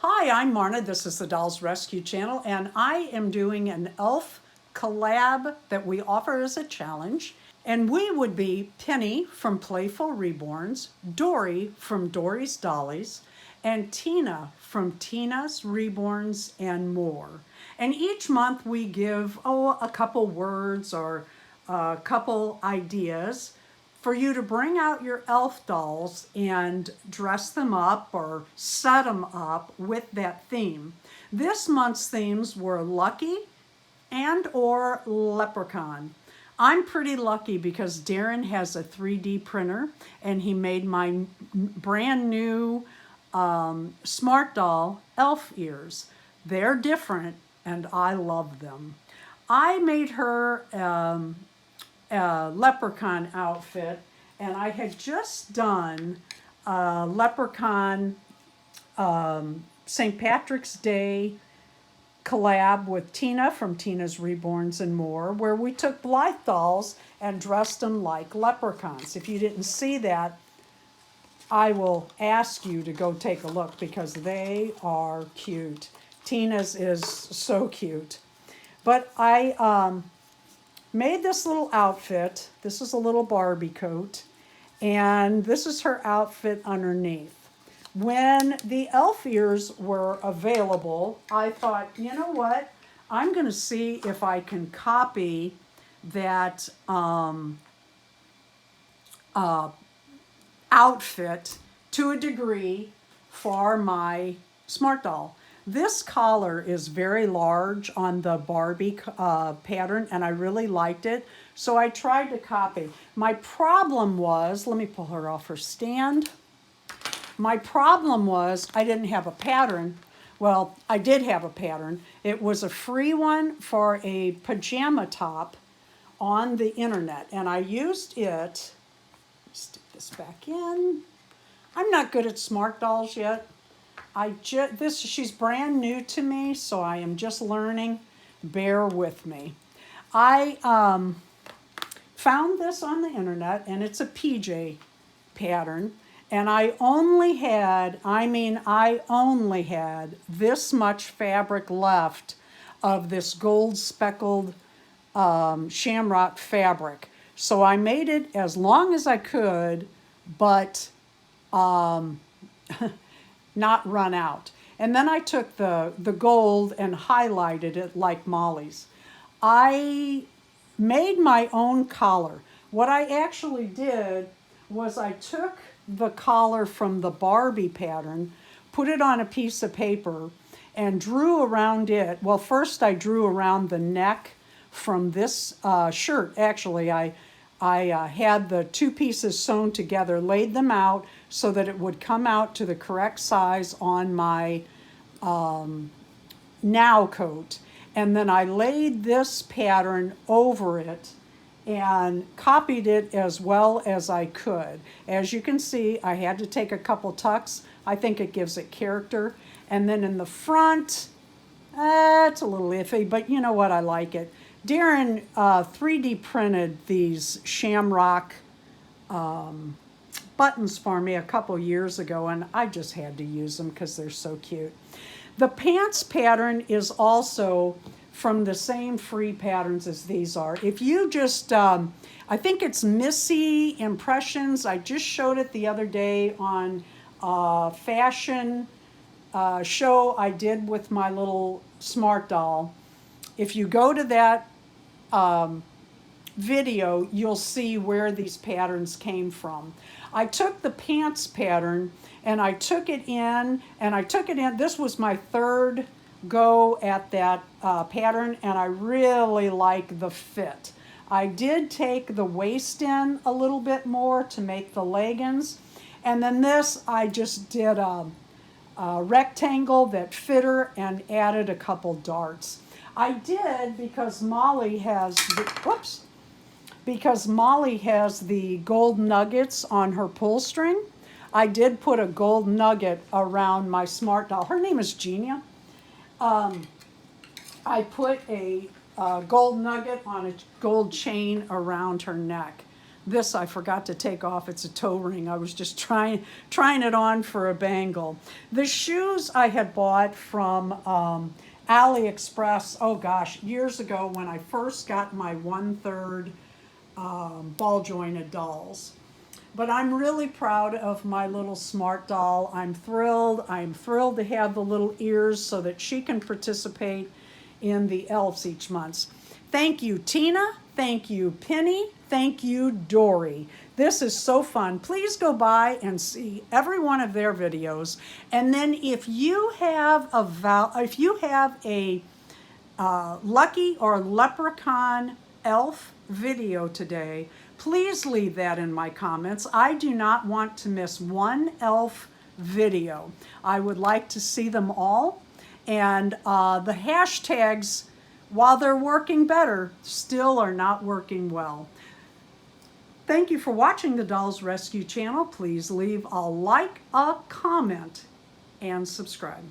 Hi, I'm Marna. This is the Dolls Rescue Channel, and I am doing an elf collab that we offer as a challenge. And we would be Penny from Playful Reborns, Dory from Dory's Dollies, and Tina from Tina's Reborns and more. And each month we give, a couple words or a couple ideas for you to bring out your elf dolls and dress them up or set them up with that theme. This month's themes were Lucky and or Leprechaun. I'm pretty lucky because Darren has a 3D printer and he made my brand new Smart Doll elf ears. They're different and I love them. I made her Leprechaun outfit, and I had just done a Leprechaun St. Patrick's Day collab with Tina from Tina's Reborns and More, where we took Blythe dolls and dressed them like leprechauns. If you didn't see that, I will ask you to go take a look because they are cute. Tina's is so cute. But I made this little outfit. This is a little Barbie coat, and this is her outfit underneath. When the elf ears were available, I thought, you know what? I'm going to see if I can copy that outfit to a degree for my Smart Doll. This collar is very large on the Barbie pattern, and I really liked it, so I tried to copy. My problem was, let me pull her off her stand. My problem was I didn't have a pattern. Well, I did have a pattern. It was a free one for a pajama top on the internet, and I used it. Stick this back in. I'm not good at Smart Dolls yet. She's brand new to me, so I am just learning. Bear with me. I found this on the internet, and it's a PJ pattern, and I only had this much fabric left of this gold speckled shamrock fabric. So I made it as long as I could, but not run out. And then I took the gold and highlighted it like Molly's. I made my own collar. What I actually did was I took the collar from the Barbie pattern, put it on a piece of paper, and drew around it. Well, first I drew around the neck from this shirt. Actually, I had the two pieces sewn together, laid them out so that it would come out to the correct size on my now coat. And then I laid this pattern over it and copied it as well as I could. As you can see, I had to take a couple tucks. I think it gives it character. And then in the front, it's a little iffy, but you know what, I like it. Darren 3D printed these shamrock buttons for me a couple years ago, and I just had to use them because they're so cute. The pants pattern is also from the same free patterns as these are. If you just, I think it's Missy Impressions. I just showed it the other day on a fashion show I did with my little Smart Doll. If you go to that video, you'll see where these patterns came from. I took the pants pattern and I took it in, this was my third go at that pattern, and I really like the fit. I did take the waist in a little bit more to make the leggings, and then this I just did a rectangle that fit her and added a couple darts. I did because Molly has the gold nuggets on her pull string. I did put a gold nugget around my Smart Doll. Her name is Genia. I put a gold nugget on a gold chain around her neck. This I forgot to take off. It's a toe ring. I was just trying it on for a bangle. The shoes I had bought from AliExpress, oh gosh, years ago when I first got my 1/3 ball jointed dolls. But I'm really proud of my little smart doll. I'm thrilled. I'm thrilled to have the little ears so that she can participate in the Elves each month. Thank you, Tina. Thank you, Penny. Thank you, Dory. This is so fun. Please go by and see every one of their videos. And then if you have a Lucky or Leprechaun elf video today, please leave that in my comments. I do not want to miss one elf video. I would like to see them all. And the hashtags, while they're working better, still are not working well. Thank you for watching the Dolls Rescue channel. Please leave a like, a comment, and subscribe.